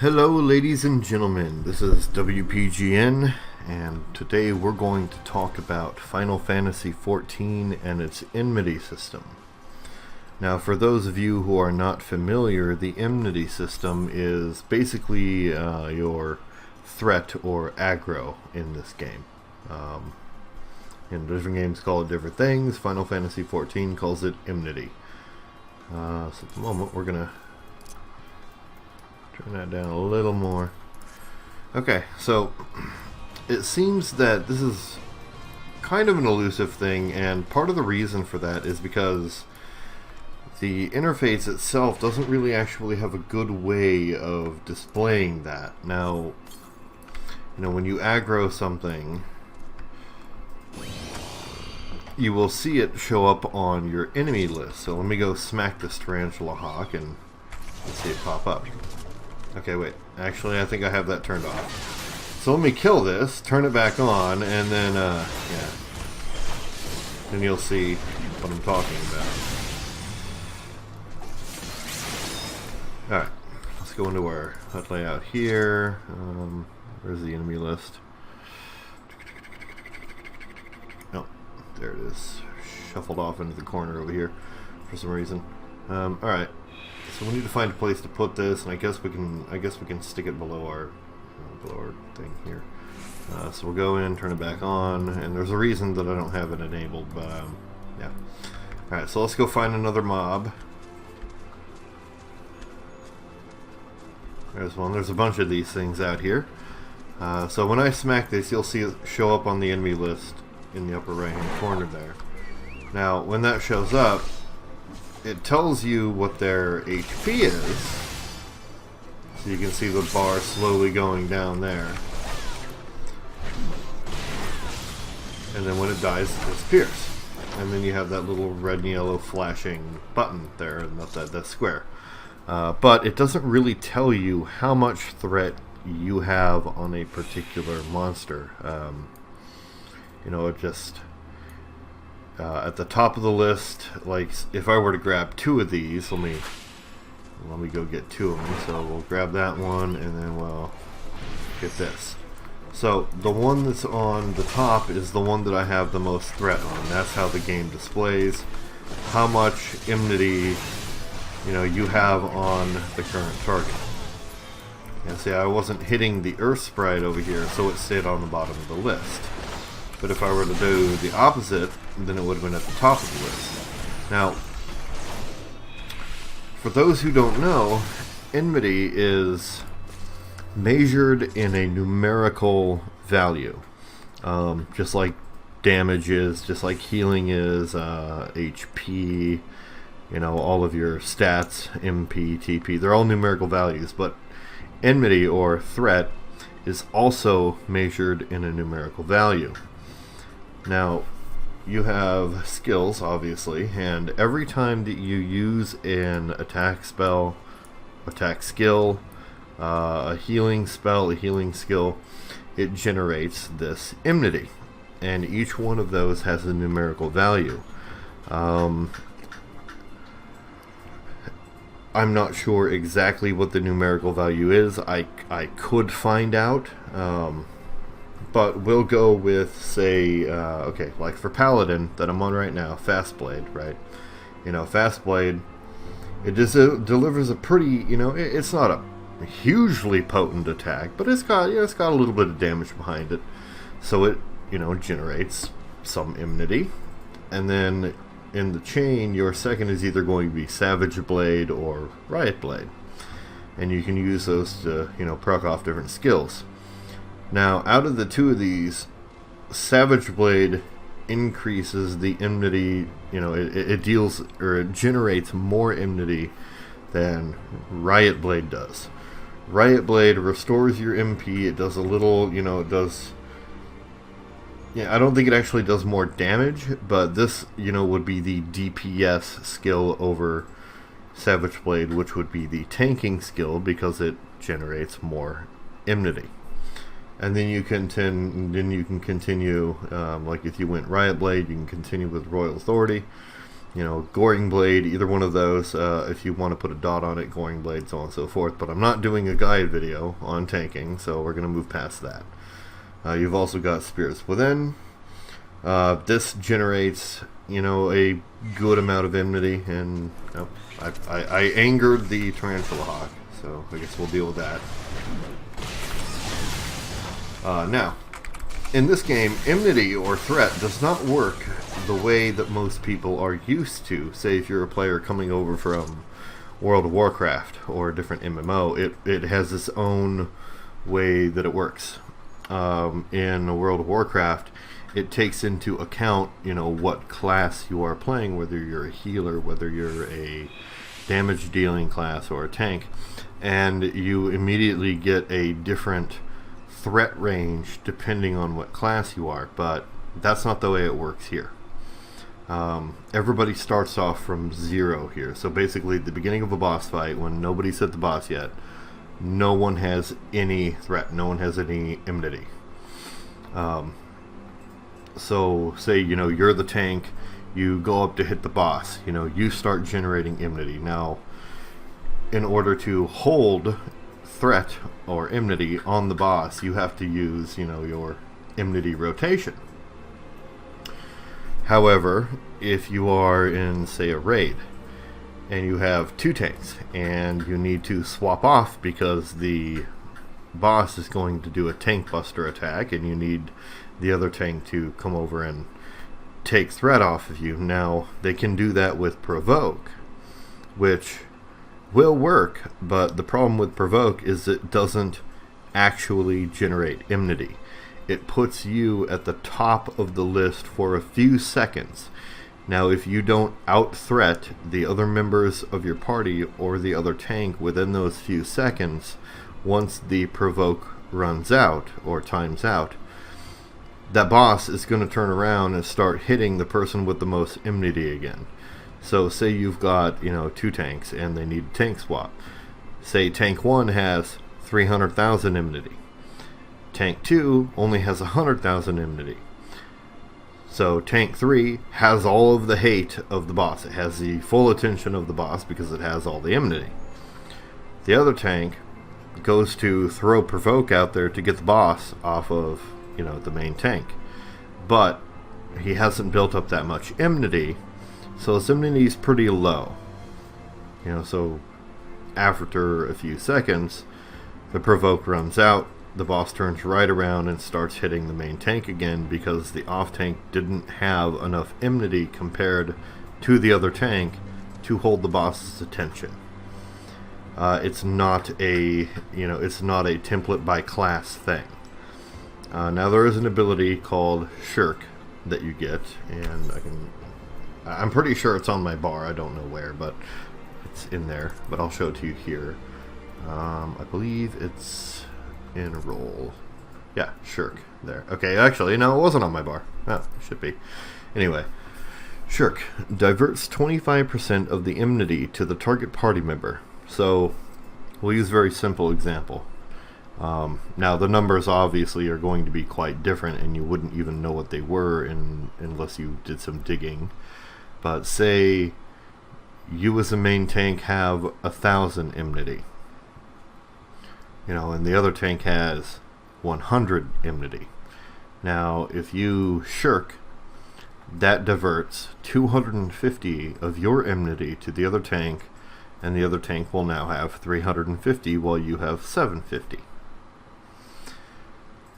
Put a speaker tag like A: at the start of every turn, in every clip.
A: Hello ladies and gentlemen, this is WPGN, and today we're going to talk about Final Fantasy XIV and its Enmity system. Now, for those of you who are not familiar, the Enmity system is basically your threat or aggro in this game. Different games call it different things. Final Fantasy XIV calls it Enmity. So at the moment we're going to turn that down a little more. Okay, so it seems that this is kind of an elusive thing, and part of the reason for that is because the interface itself doesn't really actually have a good way of displaying that. Now, when you aggro something, you will see it show up on your enemy list. So let me go smack this Tarantula Hawk and see it pop up. Okay, wait. Actually, I think I have that turned off. So let me kill this, turn it back on, and then, yeah. Then you'll see what I'm talking about. Alright, let's go into our HUD layout here. Where's the enemy list? Oh, there it is. Shuffled off into the corner over here for some reason. Alright. So we need to find a place to put this, and I guess we can stick it below our thing here. So we'll go in, turn it back on, and there's a reason that I don't have it enabled, but yeah. All right, so let's go find another mob. There's one. There's a bunch of these things out here. So when I smack this, you'll see it show up on the enemy list in the upper right-hand corner there. Now, when that shows up, it tells you what their HP is, so you can see the bar slowly going down there, and then when it dies, it disappears, and then you have that little red and yellow flashing button there, and that square. But it doesn't really tell you how much threat you have on a particular monster. It just at the top of the list, like if I were to grab two of these, let me go get two of them. So we'll grab that one, and then we'll get this. So the one that's on the top is the one that I have the most threat on. That's how the game displays how much enmity you have on the current target. And see, I wasn't hitting the Earth sprite over here, so it stayed on the bottom of the list. But if I were to do the opposite, then it would have been at the top of the list. Now, for those who don't know, enmity is measured in a numerical value. Just like damage is, just like healing is, HP, all of your stats, MP, TP, they're all numerical values. But enmity, or threat, is also measured in a numerical value. Now, you have skills, obviously, and every time that you use an attack spell, attack skill, a healing spell, a healing skill, it generates this enmity, and each one of those has a numerical value. I'm not sure exactly what the numerical value is. I could find out. But we'll go with, say, okay, like for Paladin that I'm on right now, Fastblade, right? Fastblade, it just delivers a pretty, it's not a hugely potent attack, but it's got a little bit of damage behind it, so it, generates some enmity. And then in the chain, your second is either going to be Savage Blade or Riot Blade, and you can use those to, proc off different skills. Now, out of the two of these, Savage Blade increases the enmity, it deals, or it generates more enmity than Riot Blade does. Riot Blade restores your MP, it does a little, it does, I don't think it actually does more damage, but this, would be the DPS skill over Savage Blade, which would be the tanking skill because it generates more enmity. And then you can continue, like if you went Riot Blade, you can continue with Royal Authority, you know, Goring Blade, either one of those, if you want to put a dot on it, Goring Blade, so on and so forth. But I'm not doing a guide video on tanking, so we're going to move past that. You've also got Spirits Within. This generates, you know, a good amount of enmity, and I angered the Tarantula Hawk, so I guess we'll deal with that. Now, in this game, enmity or threat does not work the way that most people are used to. Say if you're a player coming over from World of Warcraft or a different MMO, it has its own way that it works. In World of Warcraft, it takes into account, you know, what class you are playing, whether you're a healer, whether you're a damage dealing class or a tank, and you immediately get a different threat range depending on what class you are. But that's not the way it works here. Everybody starts off from 0 here, so basically at the beginning of a boss fight, when nobody's hit the boss yet, no one has any threat, no one has any enmity. So say, you know, you're the tank, you go up to hit the boss, you know, you start generating enmity. Now, in order to hold threat or enmity on the boss, you have to use, you know, your enmity rotation. However, if you are in, say, a raid, and you have 2 tanks, and you need to swap off because the boss is going to do a tank buster attack, and you need the other tank to come over and take threat off of you. Now, they can do that with Provoke, which will work, but the problem with Provoke is it doesn't actually generate enmity. It puts you at the top of the list for a few seconds. Now, if you don't out-threat the other members of your party or the other tank within those few seconds, once the Provoke runs out or times out, that boss is going to turn around and start hitting the person with the most enmity again. So say you've got, you know, 2 tanks and they need a tank swap. Say tank 1 has 300,000 enmity. Tank 2 only has 100,000 enmity. So tank 3 has all of the hate of the boss. It has the full attention of the boss because it has all the enmity. The other tank goes to throw Provoke out there to get the boss off of, you know, the main tank. But he hasn't built up that much enmity, so his enmity is pretty low. You know, so after a few seconds, the Provoke runs out, the boss turns right around and starts hitting the main tank again because the off tank didn't have enough enmity compared to the other tank to hold the boss's attention. It's not a, you know, it's not a template by class thing. Now there is an ability called shirk that you get, and I'm pretty sure it's on my bar. I don't know where, but it's in there. But I'll show it to you here. I believe it's in roll. Yeah, shirk there. Okay, actually, no, it wasn't on my bar. Oh, it should be. Anyway, shirk diverts 25% of the enmity to the target party member. So we'll use a very simple example. Now the numbers obviously are going to be quite different, and you wouldn't even know what they were unless you did some digging. But say you as a main tank have 1,000 enmity, you know, and the other tank has 100 enmity. Now if you shirk, that diverts 250 of your enmity to the other tank, and the other tank will now have 350 while you have 750.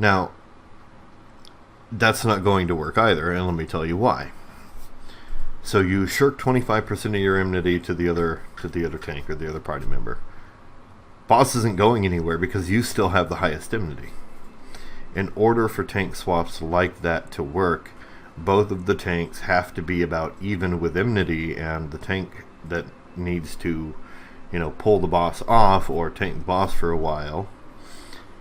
A: Now, that's not going to work either, and let me tell you why. So you shirk 25% of your enmity to the other tank or the other party member. Boss isn't going anywhere because you still have the highest enmity. In order for tank swaps like that to work, both of the tanks have to be about even with enmity, and the tank that needs to, you know, pull the boss off or tank the boss for a while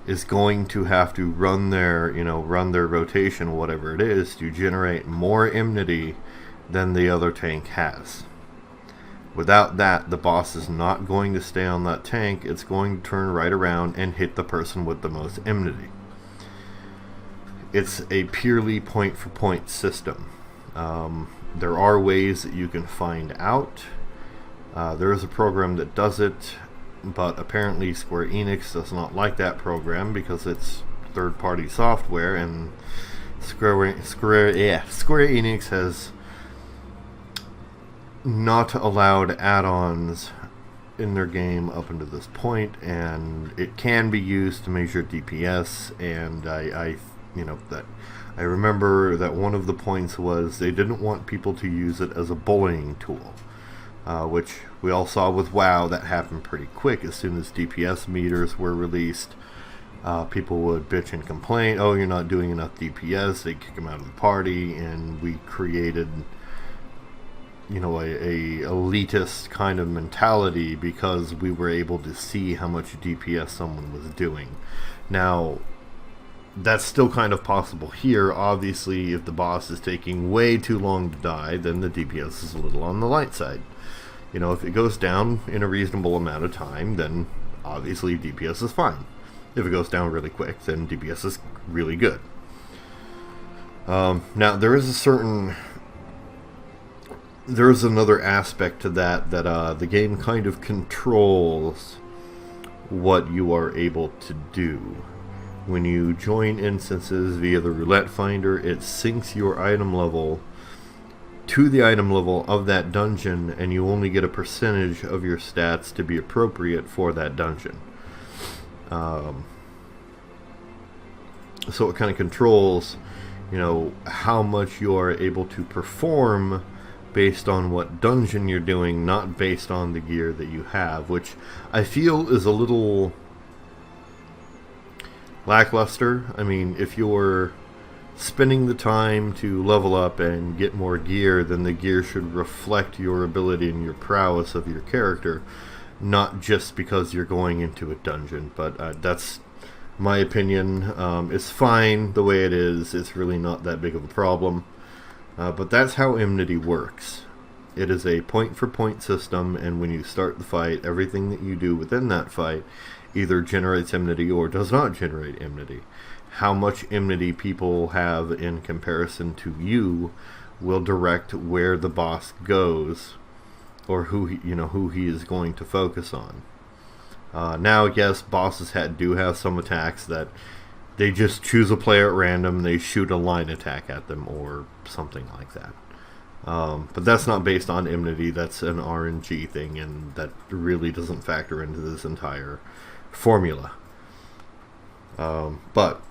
A: is going to have to run their rotation, whatever it is, to generate more enmity than the other tank has. Without that, the boss is not going to stay on that tank. It's going to turn right around and hit the person with the most enmity. It's a purely point for point system. There are ways that you can find out. There is a program that does it, but apparently Square Enix does not like that program because it's third-party software, and Square Enix has not allowed add-ons in their game up until this point, and it can be used to measure DPS. And I remember that one of the points was they didn't want people to use it as a bullying tool, which we all saw with WoW. That happened pretty quick. As soon as DPS meters were released, people would bitch and complain, oh, you're not doing enough DPS. They'd kick them out of the party, and we created a elitist kind of mentality because we were able to see how much DPS someone was doing. Now, that's still kind of possible here. Obviously, if the boss is taking way too long to die, then the DPS is a little on the light side. If it goes down in a reasonable amount of time, then obviously DPS is fine. If it goes down really quick, then DPS is really good. Now, there's another aspect to that the game kind of controls what you are able to do. When you join instances via the roulette finder, it syncs your item level to the item level of that dungeon, and you only get a percentage of your stats to be appropriate for that dungeon. So it kind of controls, how much you are able to perform based on what dungeon you're doing, not based on the gear that you have, which I feel is a little lackluster. I mean, if you're spending the time to level up and get more gear, then the gear should reflect your ability and your prowess of your character, not just because you're going into a dungeon. But that's my opinion. It's fine the way it is. It's really not that big of a problem. But that's how Enmity works. It is a point-for-point system, and when you start the fight, everything that you do within that fight either generates enmity or does not generate enmity. How much enmity people have in comparison to you will direct where the boss goes, or who he is going to focus on. Now, yes, bosses do have some attacks that they just choose a player at random, they shoot a line attack at them or something like that. But that's not based on enmity, that's an RNG thing, and that really doesn't factor into this entire formula. But,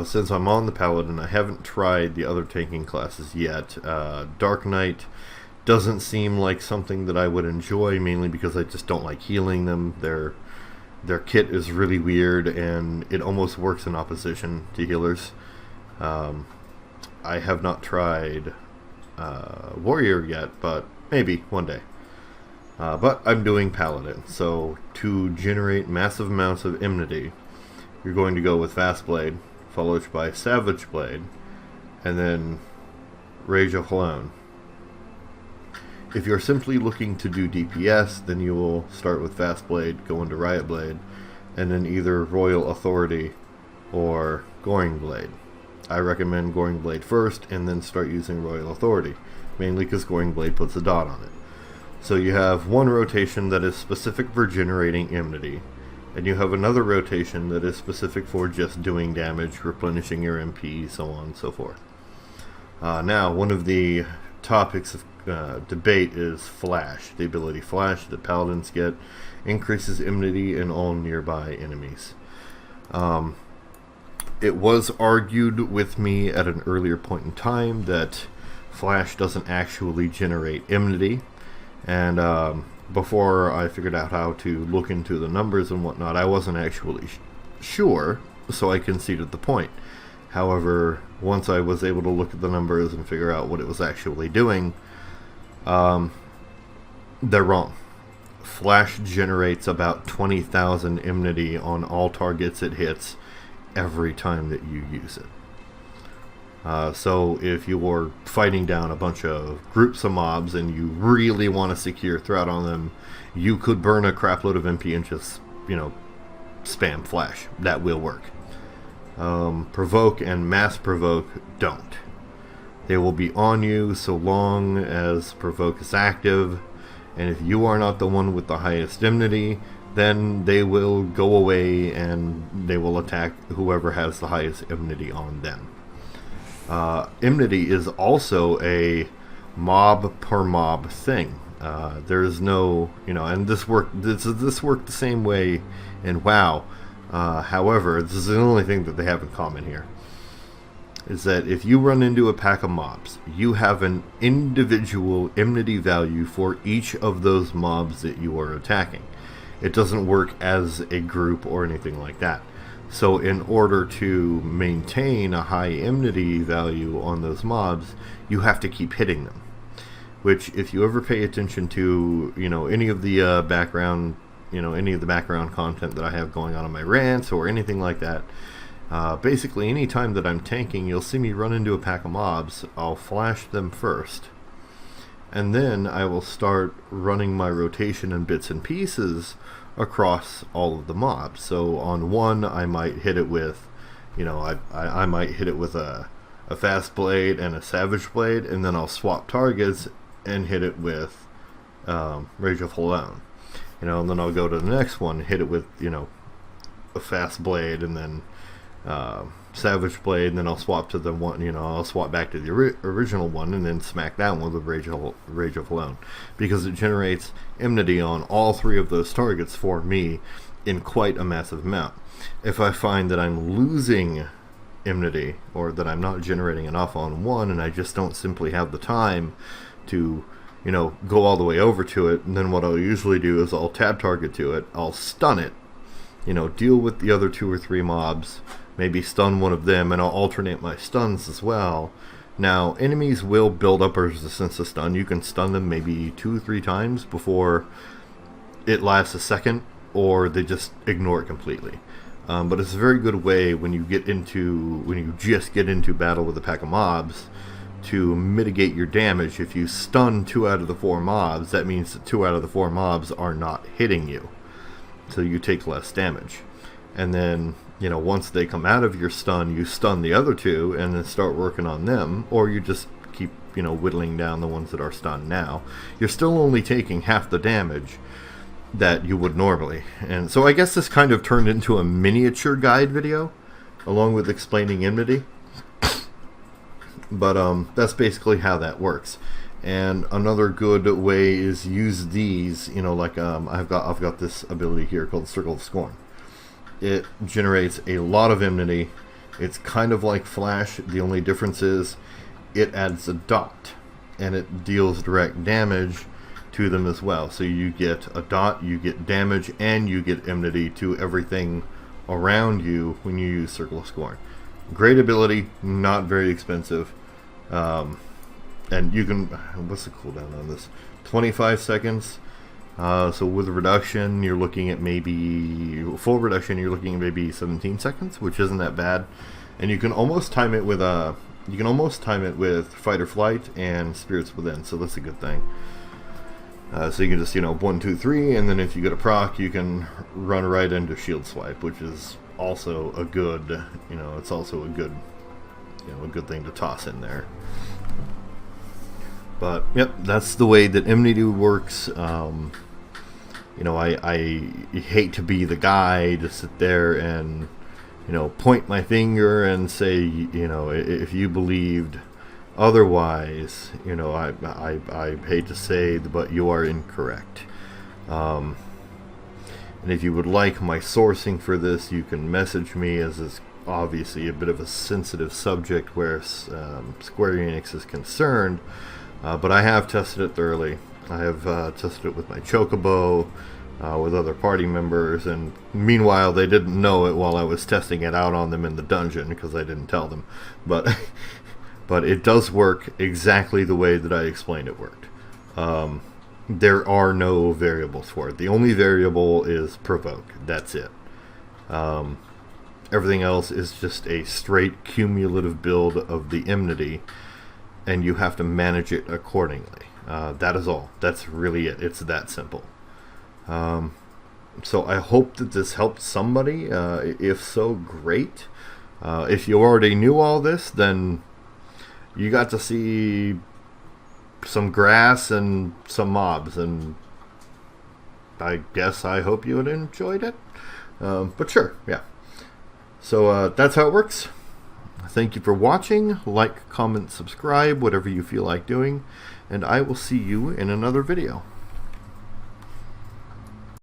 A: since I'm on the Paladin, I haven't tried the other tanking classes yet. Dark Knight doesn't seem like something that I would enjoy, mainly because I just don't like healing them. Their kit is really weird, and it almost works in opposition to healers. I have not tried Warrior yet, but maybe one day. But I'm doing Paladin, so to generate massive amounts of enmity, you're going to go with Fast Blade, followed by Savage Blade, and then Rage of Halone. If you're simply looking to do DPS, then you will start with Fast Blade, go into Riot Blade, and then either Royal Authority or Goring Blade. I recommend Goring Blade first, and then start using Royal Authority, mainly because Goring Blade puts a dot on it. So you have one rotation that is specific for generating enmity, and you have another rotation that is specific for just doing damage, replenishing your MP, so on and so forth. Now, one of the topics of debate is Flash. The ability Flash that Paladins get increases enmity in all nearby enemies. It was argued with me at an earlier point in time that Flash doesn't actually generate enmity, and before I figured out how to look into the numbers and whatnot, I wasn't actually sure, so I conceded the point. However, once I was able to look at the numbers and figure out what it was actually doing, they're wrong. Flash generates about 20,000 enmity on all targets it hits every time that you use it. So if you're fighting down a bunch of groups of mobs and you really want to secure threat on them, you could burn a crap load of MP and just, spam Flash. That will work. Provoke and Mass Provoke don't. They will be on you so long as provoke is active, and if you are not the one with the highest enmity, then they will go away and they will attack whoever has the highest enmity on them. Enmity is also a mob per mob thing. There's no, and this worked the same way in WoW. However, this is the only thing that they have in common here, is that if you run into a pack of mobs, you have an individual enmity value for each of those mobs that you are attacking. It doesn't work as a group or anything like that. So in order to maintain a high enmity value on those mobs, you have to keep hitting them. Which, if you ever pay attention to, any of the background, any of the background content that I have going on in my rants or anything like that, basically any time that I'm tanking, you'll see me run into a pack of mobs. I'll flash them first, and then I will start running my rotation in bits and pieces across all of the mobs. So on one, I might hit it with, I might hit it with a fast blade and a savage blade, and then I'll swap targets and hit it with Rage of Halon. And then I'll go to the next one, hit it with, a fast blade, and then savage blade, and then I'll swap to the one, I'll swap back to the original one, and then smack that one with Rage of Halon, because it generates enmity on all three of those targets for me in quite a massive amount. If I find that I'm losing enmity, or that I'm not generating enough on one, and I just don't simply have the time to go all the way over to it, and then what I'll usually do is I'll tab target to it, I'll stun it, deal with the other 2 or 3 mobs, maybe stun one of them, and I'll alternate my stuns as well. Now, enemies will build up a resistance to stun. You can stun them maybe 2 or 3 times before it lasts a second, or they just ignore it completely. But it's a very good way when you just get into battle with a pack of mobs to mitigate your damage. If you stun 2 out of the 4 mobs, that means that 2 out of the 4 mobs are not hitting you, so you take less damage. And then, once they come out of your stun, you stun the other 2 and then start working on them, or you just keep, whittling down the ones that are stunned now. You're still only taking half the damage that you would normally. And so I guess this kind of turned into a miniature guide video, along with explaining enmity. But that's basically how that works. And another good way is use these, like I've got this ability here called Circle of Scorn. It generates a lot of enmity. It's kind of like Flash. The only difference is it adds a dot, and it deals direct damage to them as well. So you get a dot, you get damage, and you get enmity to everything around you when you use Circle of Scorn. Great ability, not very expensive. And you can, what's the cooldown on this? 25 seconds. So with reduction, you're looking at maybe, full reduction, you're looking at maybe 17 seconds, which isn't that bad. And you can almost time it with Fight or Flight and Spirits Within, so that's a good thing. So you can just, 1, 2, 3, and then if you get a proc, you can run right into Shield Swipe, which is also a good, it's also a good, a good thing to toss in there. But yep, that's the way that enmity works. I hate to be the guy to sit there and point my finger and say, if you believed otherwise, I hate to say, but you are incorrect. And if you would like my sourcing for this, you can message me, as is obviously a bit of a sensitive subject where Square Enix is concerned. But I have tested it thoroughly. I have tested it with my Chocobo, with other party members, and meanwhile they didn't know it while I was testing it out on them in the dungeon, because I didn't tell them. But but it does work exactly the way that I explained it worked. There are no variables for it. The only variable is provoke. That's it. Everything else is just a straight cumulative build of the enmity, and you have to manage it accordingly. That is all. That's really it. It's that simple. So I hope that this helped somebody. If so, great. If you already knew all this, then you got to see some grass and some mobs, and I guess I hope you enjoyed it. But sure, yeah. So that's how it works. Thank you for watching. Like, comment, subscribe, whatever you feel like doing, and I will see you in another video.